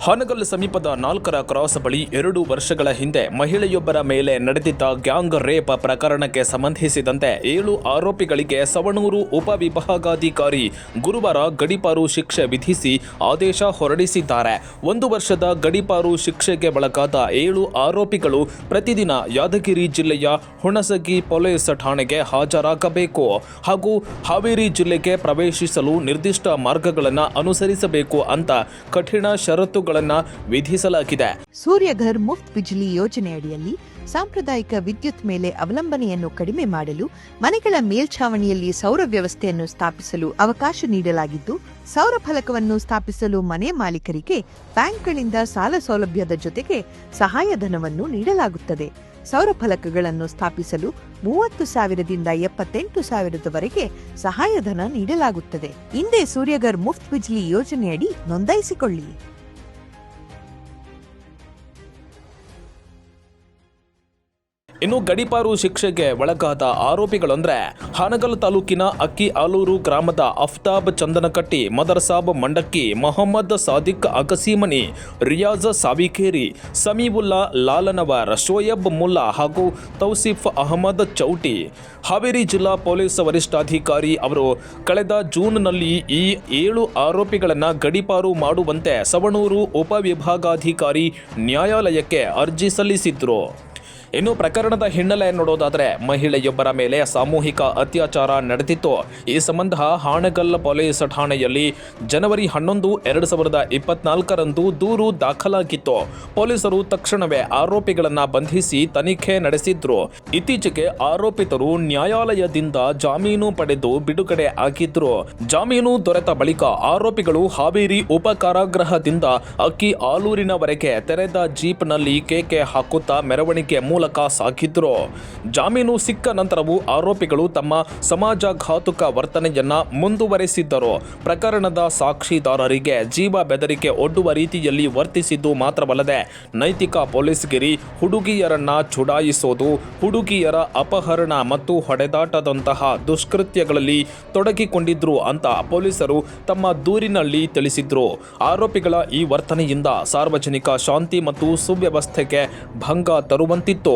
ಹಾನಗಲ್ ಸಮೀಪದ 4ರ ಕ್ರಾಸ್ ಬಳಿ 2 ವರ್ಷಗಳ ಹಿಂದೆ ಮಹಿಳೆಯೊಬ್ಬರ ಮೇಲೆ ನಡೆದಿದ್ದ ಗ್ಯಾಂಗ್ ರೇಪ್ ಪ್ರಕರಣಕ್ಕೆ ಸಂಬಂಧಿಸಿದಂತೆ 7 ಆರೋಪಿಗಳಿಗೆ ಸವಣೂರು ಉಪವಿಭಾಗಾಧಿಕಾರಿ ಗುರುವಾರ ಗಡೀಪಾರು ಶಿಕ್ಷೆ ವಿಧಿಸಿ ಆದೇಶ ಹೊರಡಿಸಿದ್ದಾರೆ. 1 ವರ್ಷದ ಗಡೀಪಾರು ಶಿಕ್ಷೆಗೆ ಒಳಗಾದ 7 ಆರೋಪಿಗಳು ಪ್ರತಿದಿನ ಯಾದಗಿರಿ ಜಿಲ್ಲೆಯ ಹುಣಸಗಿ ಪೊಲೀಸ್ ಠಾಣೆಗೆ ಹಾಜರಾಗಬೇಕು ಹಾಗೂ ಹಾವೇರಿ ಜಿಲ್ಲೆಗೆ ಪ್ರವೇಶಿಸಲು ನಿರ್ದಿಷ್ಟ ಮಾರ್ಗಗಳನ್ನು ಅನುಸರಿಸಬೇಕು ಅಂತ ಕಠಿಣ ಷರತ್ತುಗಳನ್ನು ವಿಧಿಸಲಾಗಿದೆ. ಸೂರ್ಯಘರ್ ಮುಫ್ತ್ ಬಿಜ್ಲಿ ಯೋಜನೆಯಡಿಯಲ್ಲಿ ಸಾಂಪ್ರದಾಯಿಕ ವಿದ್ಯುತ್ ಮೇಲೆ ಅವಲಂಬನೆಯನ್ನು ಕಡಿಮೆ ಮಾಡಲು ಮನೆಗಳ ಮೇಲ್ಛಾವಣಿಯಲ್ಲಿ ಸೌರ ವ್ಯವಸ್ಥೆಯನ್ನು ಸ್ಥಾಪಿಸಲು ಅವಕಾಶ ನೀಡಲಾಗಿದ್ದು, ಸೌರ ಫಲಕವನ್ನು ಸ್ಥಾಪಿಸಲು ಮನೆ ಮಾಲೀಕರಿಗೆ ಬ್ಯಾಂಕ್ಗಳಿಂದ ಸಾಲ ಸೌಲಭ್ಯದ ಜೊತೆಗೆ ಸಹಾಯಧನವನ್ನು ನೀಡಲಾಗುತ್ತದೆ. ಸೌರ ಫಲಕಗಳನ್ನು ಸ್ಥಾಪಿಸಲು 30,000ದಿಂದ 78,000ವರೆಗೆ ಸಹಾಯಧನ ನೀಡಲಾಗುತ್ತದೆ. ಹಿಂದೆ ಸೂರ್ಯಘರ್ ಮುಫ್ತ್ ಬಿಜ್ಲಿ ಯೋಜನೆಯಡಿ ನೋಂದಾಯಿಸಿಕೊಳ್ಳಿ. ಇನ್ನು ಗಡೀಪಾರು ಶಿಕ್ಷೆಗೆ ಒಳಗಾದ ಆರೋಪಿಗಳಂದ್ರೆ ಹಾನಗಲ್ ತಾಲೂಕಿನ ಅಕ್ಕಿ ಆಲೂರು ಗ್ರಾಮದ ಅಫ್ತಾಬ್ ಚಂದನಕಟ್ಟಿ, ಮದರ್ಸಾಬ್ ಮಂಡಕ್ಕಿ, ಮೊಹಮ್ಮದ್ ಸಾದಿಕ್ ಅಗಸೀಮನಿ, ರಿಯಾಜ್ ಸಾವಿಕೇರಿ, ಸಮೀವುಲ್ಲಾ ಲಾಲನವರ್, ಶೋಯಬ್ ಮುಲ್ಲಾ ಹಾಗೂ ತೌಸಿಫ್ ಅಹಮದ್ ಚೌಟಿ. ಹಾವೇರಿ ಜಿಲ್ಲಾ ಪೊಲೀಸ್ ವರಿಷ್ಠಾಧಿಕಾರಿ ಅವರು ಕಳೆದ ಜೂನ್ನಲ್ಲಿ ಈ 7 ಆರೋಪಿಗಳನ್ನು ಗಡೀಪಾರು ಮಾಡುವಂತೆ ಸವಣೂರು ಉಪವಿಭಾಗಾಧಿಕಾರಿ ನ್ಯಾಯಾಲಯಕ್ಕೆ ಅರ್ಜಿ ಸಲ್ಲಿಸಿದ್ರು. ಇನ್ನು ಪ್ರಕರಣದ ಹಿನ್ನೆಲೆ ನೋಡೋದಾದರೆ ಮಹಿಳೆಯೊಬ್ಬರ ಮೇಲೆ ಸಾಮೂಹಿಕ ಅತ್ಯಾಚಾರ ನಡೆದಿತ್ತು. ಈ ಸಂಬಂಧ ಹಾನಗಲ್ ಪೊಲೀಸ್ ಠಾಣೆಯಲ್ಲಿ ಜನವರಿ 11, 2024ರಂದು ದೂರು ದಾಖಲಾಗಿತ್ತು. ಪೊಲೀಸರು ತಕ್ಷಣವೇ ಆರೋಪಿಗಳನ್ನು ಬಂಧಿಸಿ ತನಿಖೆ ನಡೆಸಿದ್ರು. ಇತ್ತೀಚೆಗೆ ಆರೋಪಿತರು ನ್ಯಾಯಾಲಯದಿಂದ ಜಾಮೀನು ಪಡೆದು ಬಿಡುಗಡೆ ಆಗಿದ್ರು. ಜಾಮೀನು ದೊರೆತ ಬಳಿಕ ಆರೋಪಿಗಳು ಹಾವೇರಿ ಉಪ ಕಾರಾಗೃಹದಿಂದ ಅಕ್ಕಿ ಆಲೂರಿನವರೆಗೆ ತೆರೆದ ಜೀಪ್ನಲ್ಲಿ ಕೇಕೆ ಹಾಕುತ್ತಾ ಮೆರವಣಿಗೆ ಮೂಲಕ ಸಾಗಿದ್ರು. ಜಾಮೀನು ಸಿಕ್ಕ ನಂತರವೂ ಆರೋಪಿಗಳು ತಮ್ಮ ಸಮಾಜಘಾತುಕ ವರ್ತನೆಯನ್ನ ಮುಂದುವರೆಸಿದ್ದರು. ಪ್ರಕರಣದ ಸಾಕ್ಷಿದಾರರಿಗೆ ಜೀವ ಬೆದರಿಕೆ ಒಡ್ಡುವ ರೀತಿಯಲ್ಲಿ ವರ್ತಿಸಿದ್ದು ಮಾತ್ರವಲ್ಲದೆ ನೈತಿಕ ಪೊಲೀಸ್ಗಿರಿ, ಹುಡುಗಿಯರನ್ನ ಚುಡಾಯಿಸೋದು, ಹುಡುಗಿಯರ ಅಪಹರಣ ಮತ್ತು ಹೊಡೆದಾಟದಂತಹ ದುಷ್ಕೃತ್ಯಗಳಲ್ಲಿ ತೊಡಗಿಕೊಂಡಿದ್ರು ಅಂತ ಪೊಲೀಸರು ತಮ್ಮ ದೂರಿನಲ್ಲಿ ತಿಳಿಸಿದ್ರು. ಆರೋಪಿಗಳ ಈ ವರ್ತನೆಯಿಂದ ಸಾರ್ವಜನಿಕ ಶಾಂತಿ ಮತ್ತು ಸುವ್ಯವಸ್ಥೆಗೆ ಭಂಗ ತರುವಂತಿತ್ತು.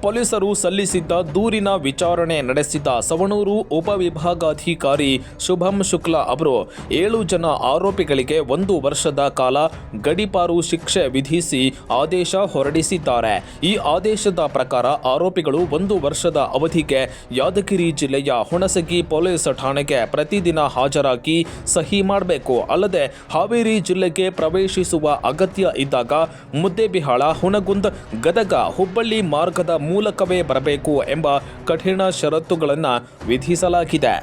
ಪೊಲೀಸರು ಸಲ್ಲಿಸಿದ್ದ ದೂರಿನ ವಿಚಾರಣೆ ನಡೆಸಿದ ಸವಣೂರು ಉಪವಿಭಾಗಾಧಿಕಾರಿ ಶುಭಂ ಶುಕ್ಲಾ ಅವರು 7 ಜನ ಆರೋಪಿಗಳಿಗೆ 1 ವರ್ಷದ ಕಾಲ ಗಡೀಪಾರು ಶಿಕ್ಷೆ ವಿಧಿಸಿ ಆದೇಶ ಹೊರಡಿಸಿದ್ದಾರೆ. ಈ ಆದೇಶದ ಪ್ರಕಾರ ಆರೋಪಿಗಳು 1 ವರ್ಷದ ಅವಧಿಗೆ ಯಾದಗಿರಿ ಜಿಲ್ಲೆಯ ಹುಣಸಗಿ ಪೊಲೀಸ್ ಠಾಣೆಗೆ ಪ್ರತಿದಿನ ಹಾಜರಾಗಿ ಸಹಿ ಮಾಡಬೇಕು. ಅಲ್ಲದೆ ಹಾವೇರಿ ಜಿಲ್ಲೆಗೆ ಪ್ರವೇಶಿಸುವ ಅಗತ್ಯ ಇದ್ದಾಗ ಮುದ್ದೇಬಿಹಾಳ, ಹುನಗುಂದ್, ಗದಗ, ಹುಬ್ಬಳ್ಳಿ ಮಾರ್ಗದ ಮೂಲಕವೇ ಬರಬೇಕು ಎಂಬ ಕಠಿಣ ಷರತ್ತುಗಳನ್ನು ವಿಧಿಸಲಾಗಿದೆ.